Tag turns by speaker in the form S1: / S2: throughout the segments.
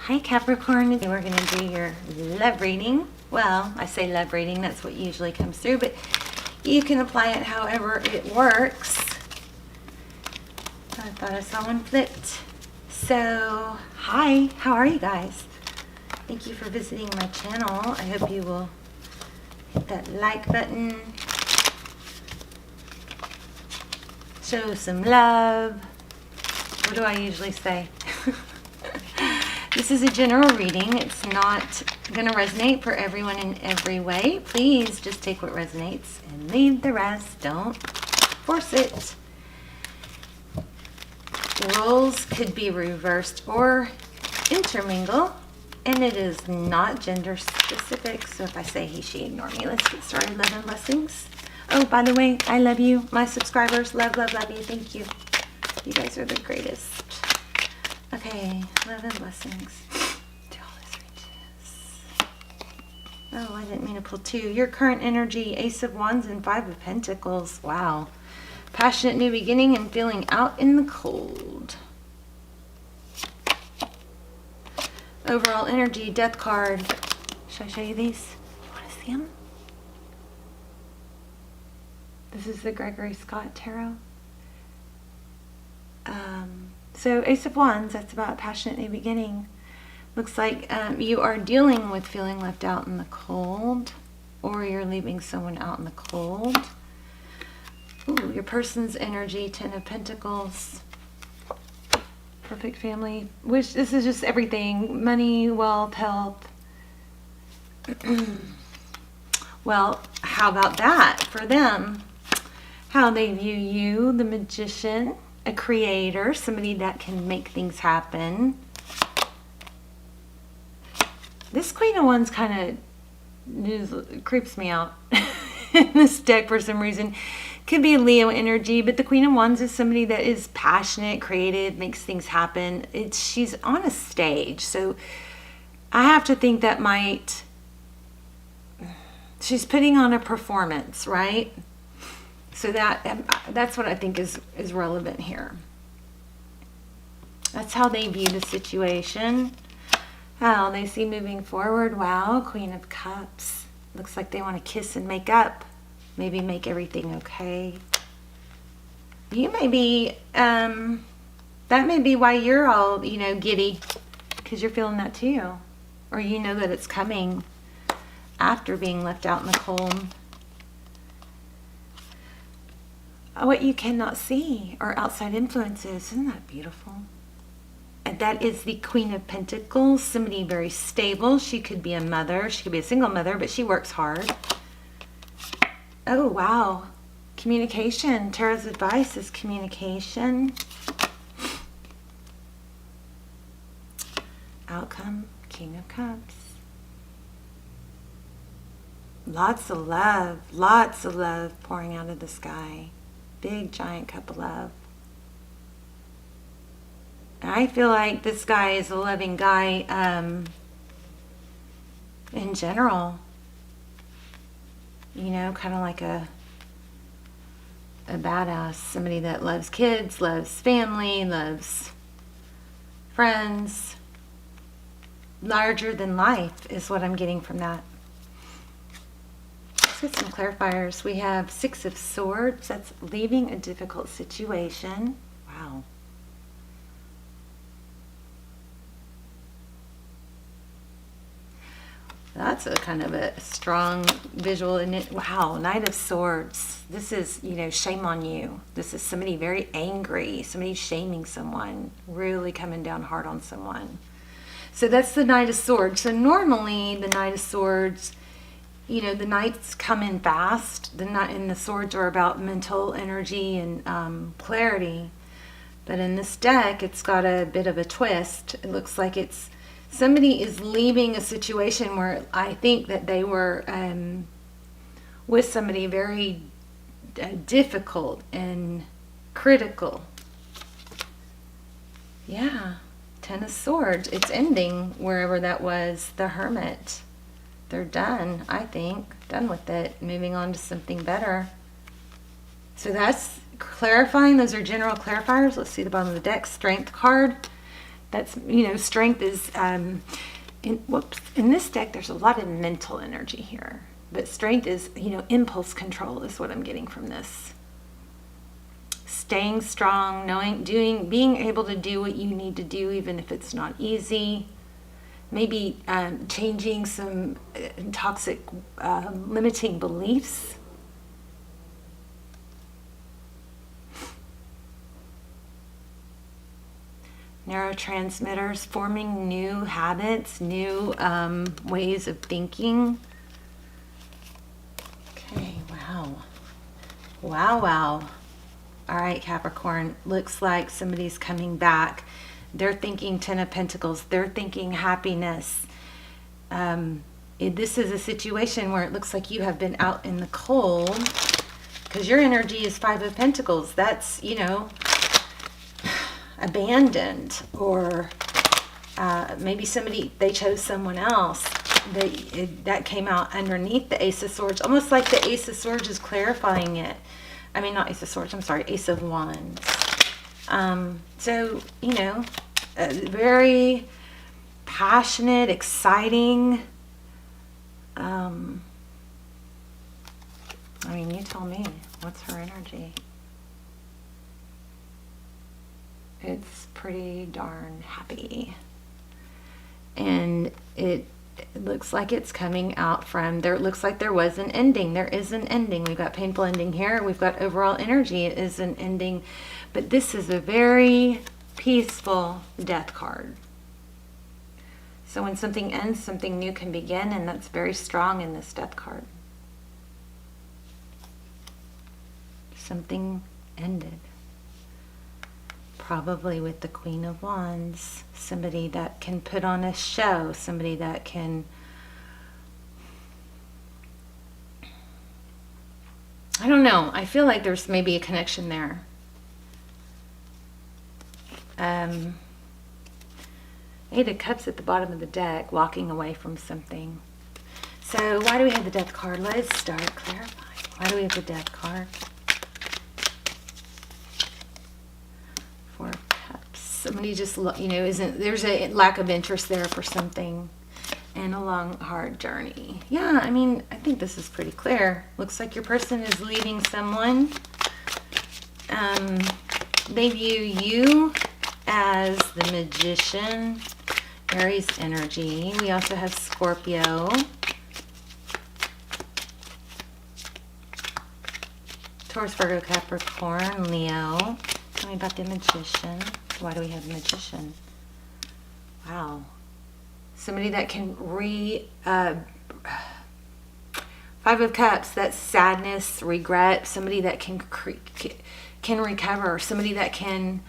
S1: Hi Capricorn, we're going to do your love reading. Well, I say love reading, that's what usually comes through, but you can apply it however it works. I thought I saw one flipped. So, hi, how are you guys? Thank you for visiting my channel. I hope you will hit that like button. Show some love. What do I usually say? This is a general reading. It's not going to resonate for everyone in every way. Please just take what resonates and leave the rest. Don't force it. Roles could be reversed or intermingle, and it is not gender specific. So if I say he, she, ignore me. Let's get started. Love and blessings. Oh, by the way, I love you. My subscribers, love, love, love you. Thank you. You guys are the greatest. Okay, love and blessings. Do all this reaches. Oh, I didn't mean to pull two. Your current energy, Ace of Wands and Five of Pentacles. Wow. Passionate new beginning and feeling out in the cold. Overall energy, Death card. Should I show you these? You want to see them? This is the Gregory Scott Tarot. So Ace of Wands, that's about passionate new beginning. Looks like you are dealing with feeling left out in the cold, or you're leaving someone out in the cold. Ooh, your person's energy, Ten of Pentacles. Perfect family. Which this is just everything. Money, wealth, health. Well, how about that for them? How they view you, the Magician. A creator, somebody that can make things happen. This Queen of Wands kind of creeps me out in this deck for some reason. Could be Leo energy, but the Queen of Wands is somebody that is passionate, creative, makes things happen. She's on a stage, so I have to think that she's putting on a performance, right? So that's what I think is relevant here. That's how they view the situation. How they see moving forward. Wow, Queen of Cups. Looks like they want to kiss and make up. Maybe make everything okay. You may be, that may be why you're all, giddy. Because you're feeling that too. Or you know that it's coming after being left out in the cold. What you cannot see are outside influences. Isn't that beautiful? And that is the Queen of Pentacles. Somebody very stable. She could be a mother. She could be a single mother, but she works hard. Oh, wow. Communication. Tarot's advice is communication. Outcome. King of Cups. Lots of love pouring out of the sky. Big giant cup of love. I feel like this guy is a loving guy in general. Kind of like a badass. Somebody that loves kids, loves family, loves friends. Larger than life is what I'm getting from that. Let's get some clarifiers. We have Six of Swords. That's leaving a difficult situation. Wow. That's a kind of a strong visual in it. Wow, Knight of Swords. This is, shame on you. This is somebody very angry. Somebody shaming someone. Really coming down hard on someone. So that's the Knight of Swords. So normally the Knight of Swords, the knights come in fast. And the swords are about mental energy and clarity. But in this deck, it's got a bit of a twist. It looks like somebody is leaving a situation where I think that they were with somebody very difficult and critical. Yeah, Ten of Swords. It's ending wherever that was. The Hermit. They're done, I think. Done with it. Moving on to something better. So that's clarifying. Those are general clarifiers. Let's see the bottom of the deck. Strength card. That's, strength is, in this deck, there's a lot of mental energy here. But strength is, impulse control is what I'm getting from this. Staying strong, being able to do what you need to do, even if it's not easy. Maybe changing some toxic, limiting beliefs. Neurotransmitters, forming new habits, new ways of thinking. Okay, wow. Wow. All right, Capricorn, looks like somebody's coming back. They're thinking Ten of Pentacles. They're thinking happiness. This is a situation where it looks like you have been out in the cold because your energy is Five of Pentacles. That's, abandoned, or maybe they chose someone else. That came out underneath the Ace of Swords, almost like the Ace of Swords is clarifying it. I mean, not Ace of Swords, I'm sorry, Ace of Wands. So, very passionate, exciting. I mean, you tell me, what's her energy? It's pretty darn happy. And it looks like it's coming out from there. It looks like there was an ending. There is an ending. We've got painful ending here. We've got overall energy. It is an ending. But this is a very peaceful death card. So when something ends, something new can begin, and that's very strong in this death card. Something ended. Probably with the Queen of Wands. Somebody that can put on a show. Somebody that can... I don't know. I feel like there's maybe a connection there. Eight of Cups at the bottom of the deck. Walking away from something. So why do we have the Death card? Let's start clarifying. Why do we have the Death card? Four of Cups. Somebody just, there's a lack of interest there for something. And a long, hard journey. Yeah, I mean, I think this is pretty clear. Looks like your person is leaving someone. They view you as the Magician, Aries energy. We also have Scorpio. Taurus, Virgo, Capricorn, Leo. Tell me about the Magician. Why do we have the Magician? Wow. Somebody that can Five of Cups, that's sadness, regret. Somebody that can recover. Somebody that can,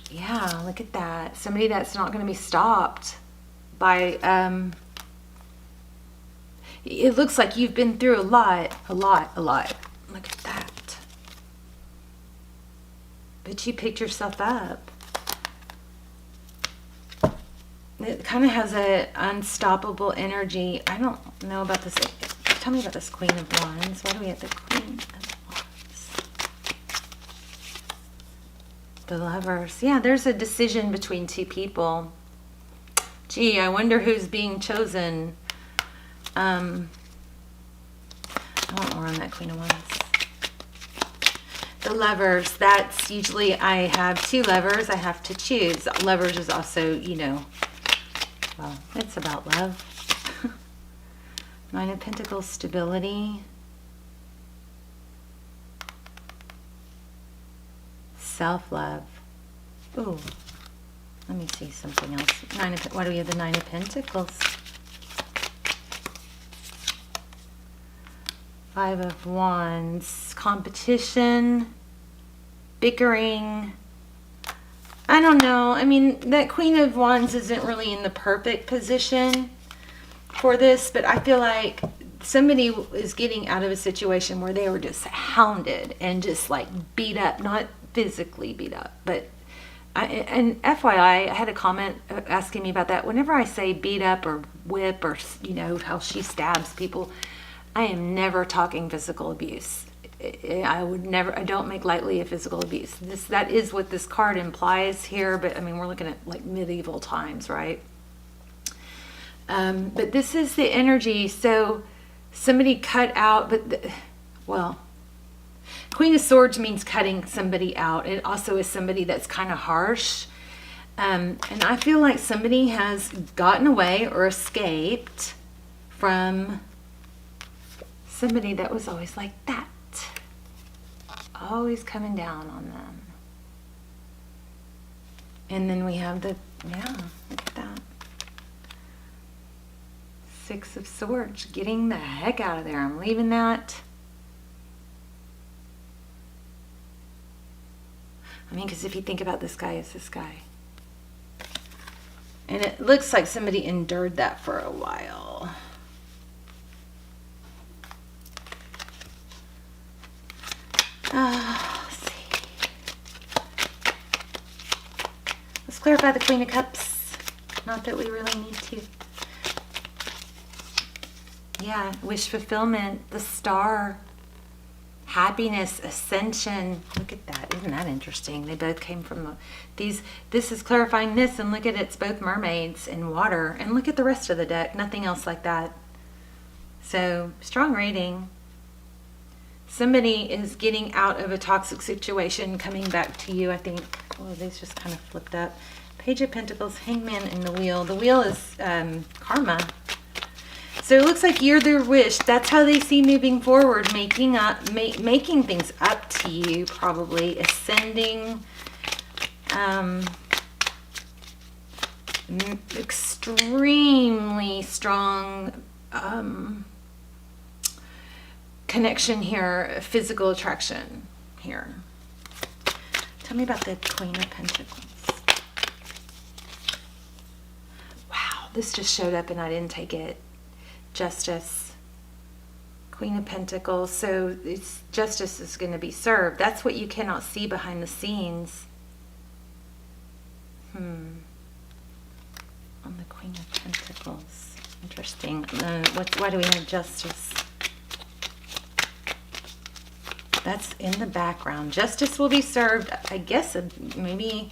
S1: yeah, look at that. Somebody that's not going to be stopped by, it looks like you've been through a lot. Look at that. But you picked yourself up. It kind of has an unstoppable energy. I don't know about this. Tell me about this Queen of Wands. Why do we have the Queen of Wands? The Lovers. Yeah, there's a decision between two people. Gee, I wonder who's being chosen. I want more on that Queen of Wands. The Lovers. That's usually, I have two lovers. I have to choose. Lovers is also, well, it's about love. Nine of Pentacles, stability. Self-love. Ooh, let me see something else. Why do we have the Nine of Pentacles? Five of Wands. Competition. Bickering. I don't know. I mean, that Queen of Wands isn't really in the perfect position for this, but I feel like somebody is getting out of a situation where they were just hounded and just like beat up, not physically beat up, but and FYI, I had a comment asking me about that. Whenever I say beat up or whip or, how she stabs people, I am never talking physical abuse. I don't make lightly of physical abuse. That is what this card implies here, but I mean, we're looking at like medieval times, right? But this is the energy. So somebody cut out, well, Queen of Swords means cutting somebody out. It also is somebody that's kind of harsh. And I feel like somebody has gotten away or escaped from somebody that was always like that. Always coming down on them. And then we have look at that. Six of Swords, getting the heck out of there. I'm leaving that. I mean, because if you think about this guy, it's this guy. And it looks like somebody endured that for a while. Let's see. Let's clarify the Queen of Cups. Not that we really need to. Yeah, wish fulfillment, the star, happiness, ascension. Look at that. Isn't that interesting? They both came from these. This is clarifying this, and look at it. It's both mermaids and water. And look at the rest of the deck. Nothing else like that. So, strong rating. Somebody is getting out of a toxic situation, coming back to you, I think. Oh, these just kind of flipped up. Page of Pentacles, Hangman, and the Wheel. The Wheel is karma. So it looks like you're their wish. That's how they see moving forward, making things up to you, probably ascending, extremely strong connection here, physical attraction here. Tell me about the Queen of Pentacles. Wow, this just showed up and I didn't take it. Justice, Queen of Pentacles. So it's justice is going to be served. That's what you cannot see behind the scenes. On the Queen of Pentacles. Interesting. Why do we have justice? That's in the background. Justice will be served. I guess maybe.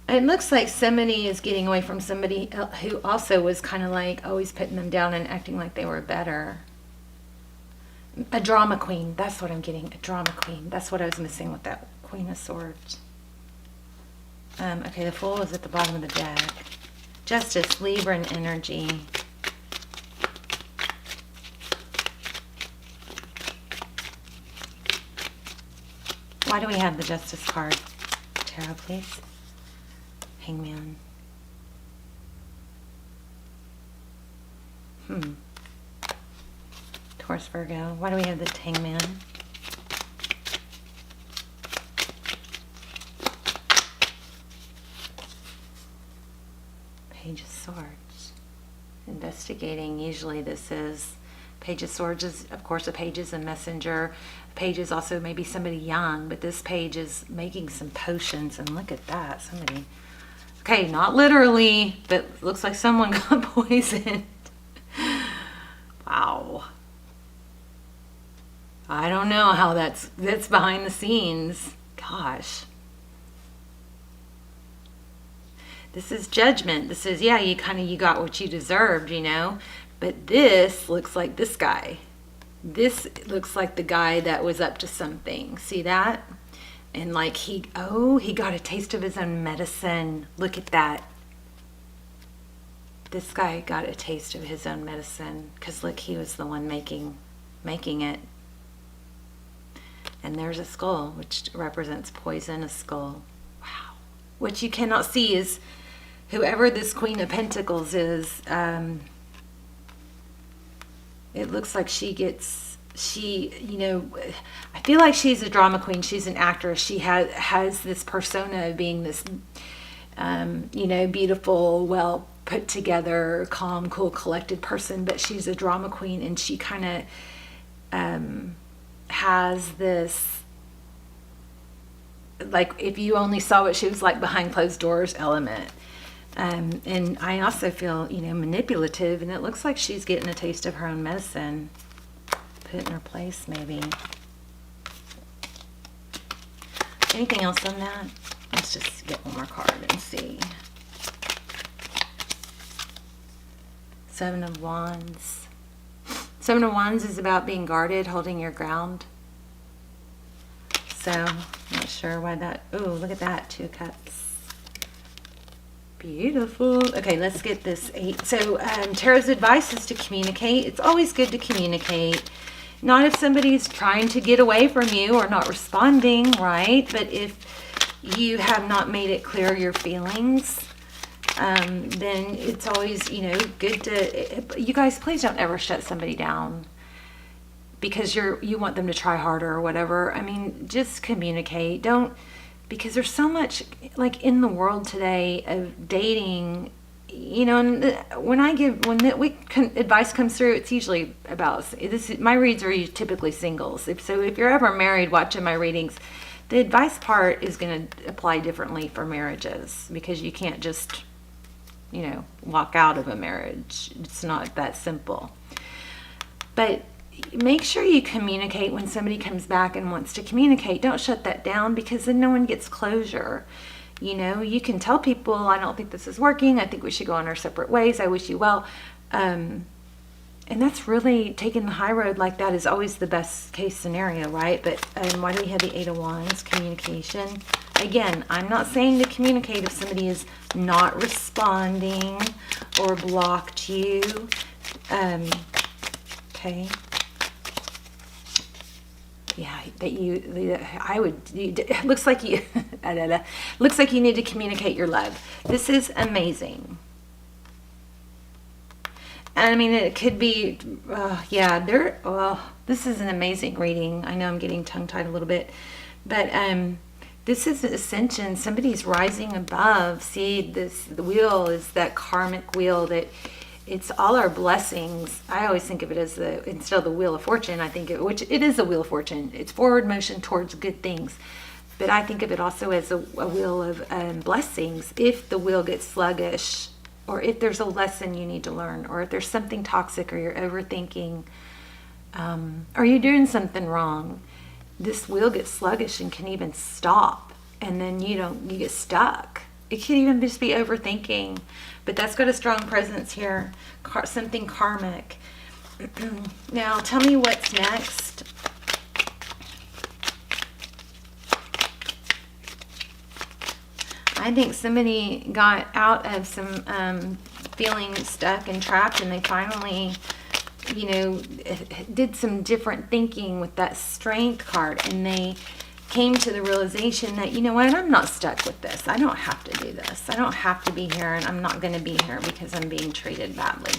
S1: It looks like somebody is getting away from somebody who also was kind of like always putting them down and acting like they were better. A drama queen. That's what I'm getting. A drama queen. That's what I was missing with that Queen of Swords. Okay, the Fool is at the bottom of the deck. Justice, Libra, and energy. Why do we have the Justice card? Tarot, please. Hangman. Taurus, Virgo. Why do we have the Hangman? Page of Swords. Investigating. Usually this is Page of Swords is, of course, a page is a messenger. A page is also maybe somebody young, but this page is making some potions. And look at that. Somebody... Okay, not literally, but looks like someone got poisoned. Wow. I don't know how that's behind the scenes. Gosh. This is judgment. This is, yeah, you got what you deserved, you know. But this looks like this guy. This looks like the guy that was up to something. See that? And like he got a taste of his own medicine. Look at that. This guy got a taste of his own medicine because look, he was the one making it. And there's a skull, which represents poison, a skull. Wow. What you cannot see is whoever this Queen of Pentacles is, it looks like you know, I feel like she's a drama queen. She's an actress. She has this persona of being this, you know, beautiful, well put together, calm, cool, collected person. But she's a drama queen, and she kind of has this, like, if you only saw what she was like behind closed doors element. And I also feel, manipulative, and it looks like she's getting a taste of her own medicine. Put in her place, maybe. Anything else on that? Let's just get one more card and see. Seven of Wands. Seven of Wands is about being guarded, holding your ground. So, not sure why that... Oh, look at that. Two of Cups. Beautiful. Okay, let's get this 8. So, Tarot's advice is to communicate. It's always good to communicate. Not if somebody's trying to get away from you or not responding, right? But if you have not made it clear your feelings, then it's always, good to... You guys, please don't ever shut somebody down because you want them to try harder or whatever. I mean, just communicate. Don't... Because there's so much, like, in the world today of dating, and when advice comes through, it's usually about this. My reads are typically singles. If you're ever married watching my readings, the advice part is going to apply differently for marriages, because you can't just, walk out of a marriage. It's not that simple. But make sure you communicate when somebody comes back and wants to communicate. Don't shut that down, because then no one gets closure. You can tell people, I don't think this is working. I think we should go on our separate ways. I wish you well. And that's really, taking the high road like that is always the best case scenario, right? But why do we have the 8 of Wands? Communication. Again, I'm not saying to communicate if somebody is not responding or blocked you. Okay. Yeah, it looks like you, looks like you need to communicate your love. This is amazing. And I mean, it could be, this is an amazing reading. I know I'm getting tongue-tied a little bit, but this is ascension. Somebody's rising above. See, the wheel is that karmic wheel that... It's all our blessings. I always think of it as instead of the Wheel of Fortune, which it is a Wheel of Fortune. It's forward motion towards good things. But I think of it also as a wheel of blessings. If the wheel gets sluggish, or if there's a lesson you need to learn, or if there's something toxic, or you're overthinking, or you're doing something wrong, this wheel gets sluggish and can even stop. And then you get stuck. It could even just be overthinking. But that's got a strong presence here. Something karmic. Now, tell me what's next. I think somebody got out of some feeling stuck and trapped, and they finally, did some different thinking with that Strength card, and they came to the realization that, what, I'm not stuck with this. I don't have to do this. I don't have to be here, and I'm not going to be here because I'm being treated badly.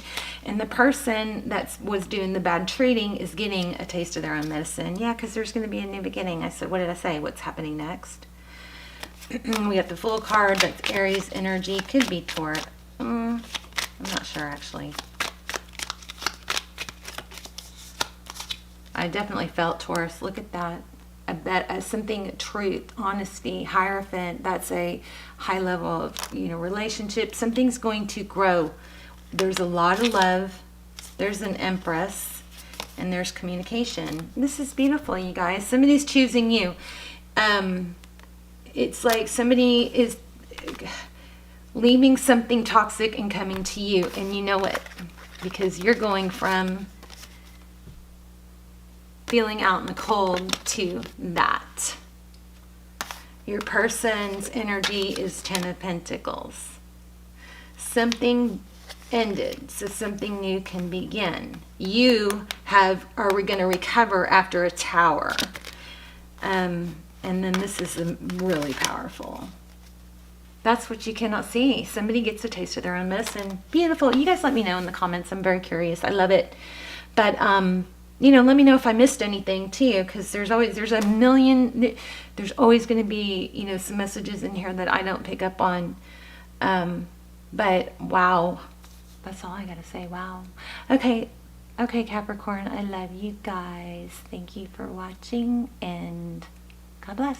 S1: And the person that was doing the bad treating is getting a taste of their own medicine. Yeah, because there's going to be a new beginning. I said, what did I say? What's happening next? We got the Fool card. That's Aries energy. Could be Taurus. I'm not sure, actually. I definitely felt Taurus. Look at that. Something, truth, honesty, Hierophant. That's a high level of relationship. Something's going to grow. There's a lot of love. There's an Empress, and there's communication. This is beautiful, you guys. Somebody's choosing you. It's like somebody is leaving something toxic and coming to you, and you know it, because you're going from feeling out in the cold to that. Your person's energy is 10 of Pentacles. Something ended, so something new can begin. Are we going to recover after a Tower? And then this is really powerful. That's what you cannot see. Somebody gets a taste of their own medicine. Beautiful. You guys let me know in the comments. I'm very curious. I love it. But let me know if I missed anything too, because there's always going to be, some messages in here that I don't pick up on. But wow, that's all I got to say. Wow. Okay. Okay, Capricorn, I love you guys. Thank you for watching, and God bless.